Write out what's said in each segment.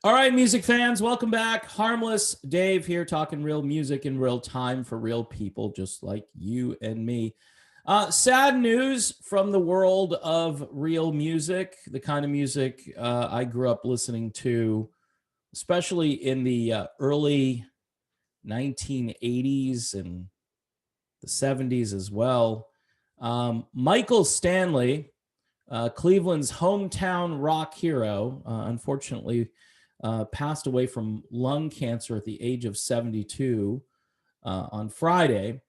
All right, music fans, welcome back. Harmless Dave here, talking real music in real time for real people just like you and me. Sad news from the world of real music, the kind of music I grew up listening to, especially in the early 1980s and the 70s as well. Michael Stanley, Cleveland's hometown rock hero, unfortunately passed away from lung cancer at the age of 72 on Friday.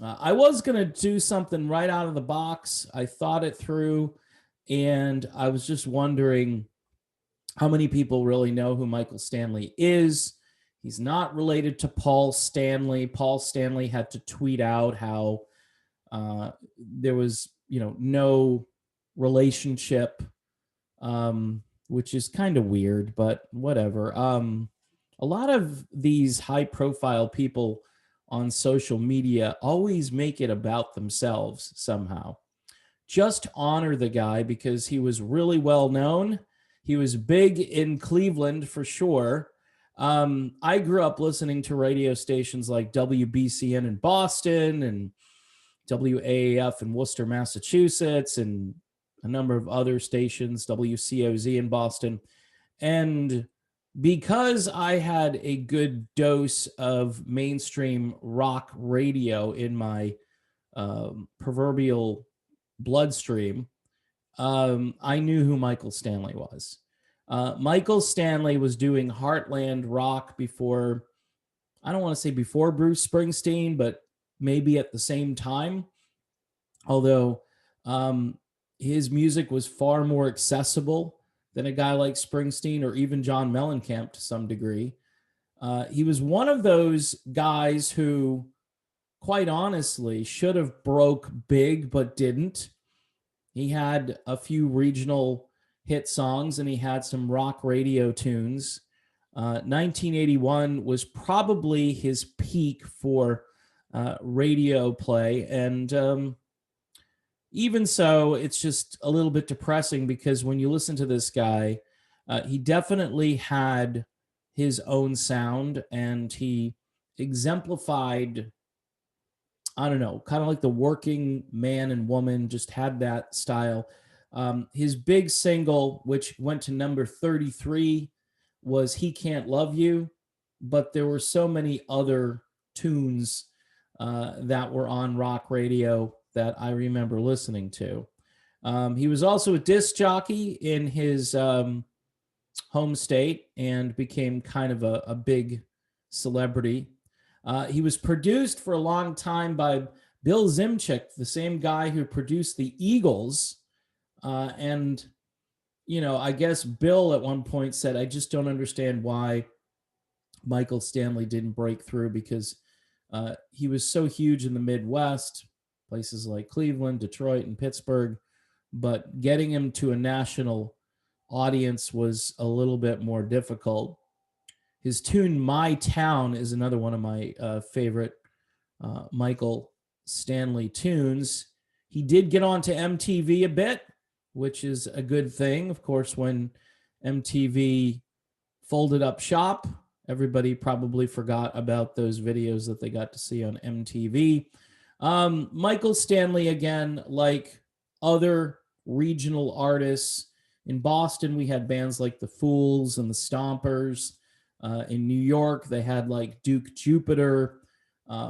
I was going to do something right out of the box. I thought it through, and I was just wondering how many people really know who Michael Stanley is. He's not related to Paul Stanley. Paul Stanley had to tweet out how there was, no relationship, which is kind of weird, but whatever. A lot of these high profile people on social media always make it about themselves somehow. Just honor the guy because he was really well known. He was big in Cleveland for sure. I grew up listening to radio stations like WBCN in Boston and WAAF in Worcester, Massachusetts, and a number of other stations, WCOZ in Boston. And because I had a good dose of mainstream rock radio in my proverbial bloodstream, I knew who Michael Stanley was. Michael Stanley was doing Heartland rock before, I don't want to say before Bruce Springsteen, but maybe at the same time. Although his music was far more accessible than a guy like Springsteen or even John Mellencamp to some degree. He was one of those guys who, quite honestly, should have broke big but didn't. He had a few regional hit songs and he had some rock radio tunes. 1981 was probably his peak for radio play. And even so, it's just a little bit depressing because when you listen to this guy, he definitely had his own sound and he exemplified, I don't know, kind of like the working man and woman, just had that style. His big single, which went to number 33, was He Can't Love You, but there were so many other tunes that were on rock radio that I remember listening to. He was also a disc jockey in his home state and became kind of a big celebrity. He was produced for a long time by Bill Zimchik, the same guy who produced the Eagles. And, I guess Bill at one point said, I just don't understand why Michael Stanley didn't break through because he was so huge in the Midwest, places like Cleveland, Detroit, and Pittsburgh. But getting him to a national audience was a little bit more difficult. His tune My Town is another one of my favorite Michael Stanley tunes. He did get onto MTV a bit, which is a good thing. Of course, when MTV folded up shop, everybody probably forgot about those videos that they got to see on MTV. Michael Stanley, again, like other regional artists, in Boston, we had bands like the Fools and the Stompers. In New York, they had like Duke Jupiter.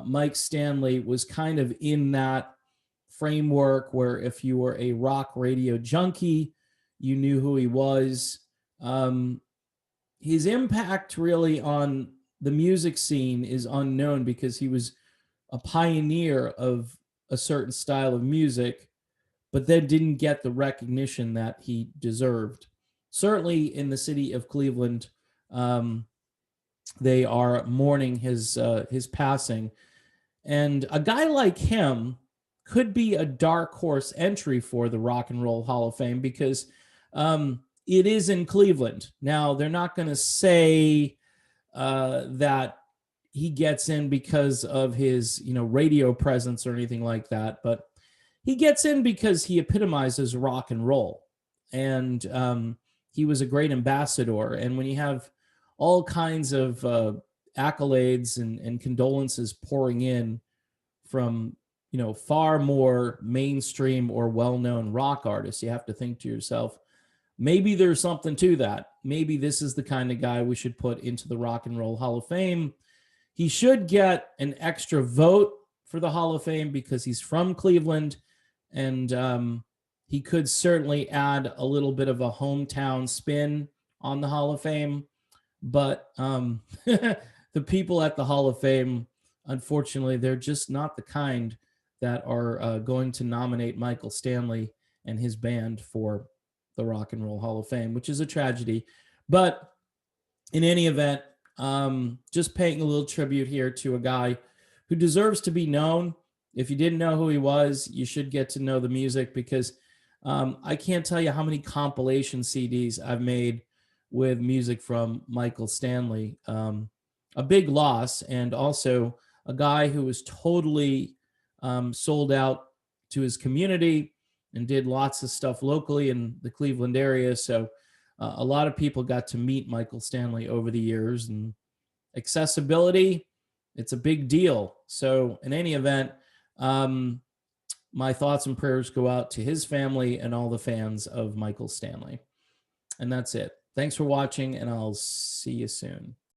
Mike Stanley was kind of in that framework where if you were a rock radio junkie, you knew who he was. His impact really on the music scene is unknown because he was a pioneer of a certain style of music, but then didn't get the recognition that he deserved. Certainly in the city of Cleveland, they are mourning his passing. And a guy like him could be a dark horse entry for the Rock and Roll Hall of Fame because it is in Cleveland. Now, they're not going to say that he gets in because of his, radio presence or anything like that, but he gets in because he epitomizes rock and roll. And he was a great ambassador. And when you have all kinds of accolades and condolences pouring in from, far more mainstream or well-known rock artists, you have to think to yourself, maybe there's something to that. Maybe this is the kind of guy we should put into the Rock and Roll Hall of Fame. He should get an extra vote for the Hall of Fame because he's from Cleveland, and he could certainly add a little bit of a hometown spin on the Hall of Fame. But the people at the Hall of Fame, unfortunately, they're just not the kind that are going to nominate Michael Stanley and his band for the Rock and Roll Hall of Fame, which is a tragedy. But in any event, just paying a little tribute here to a guy who deserves to be known. If you didn't know who he was, you should get to know the music, because I can't tell you how many compilation CDs I've made with music from Michael Stanley. A big loss, and also a guy who was totally sold out to his community and did lots of stuff locally in the Cleveland area. So a lot of people got to meet Michael Stanley over the years, and accessibility, it's a big deal. So in any event, my thoughts and prayers go out to his family and all the fans of Michael Stanley. And that's it. Thanks for watching, and I'll see you soon.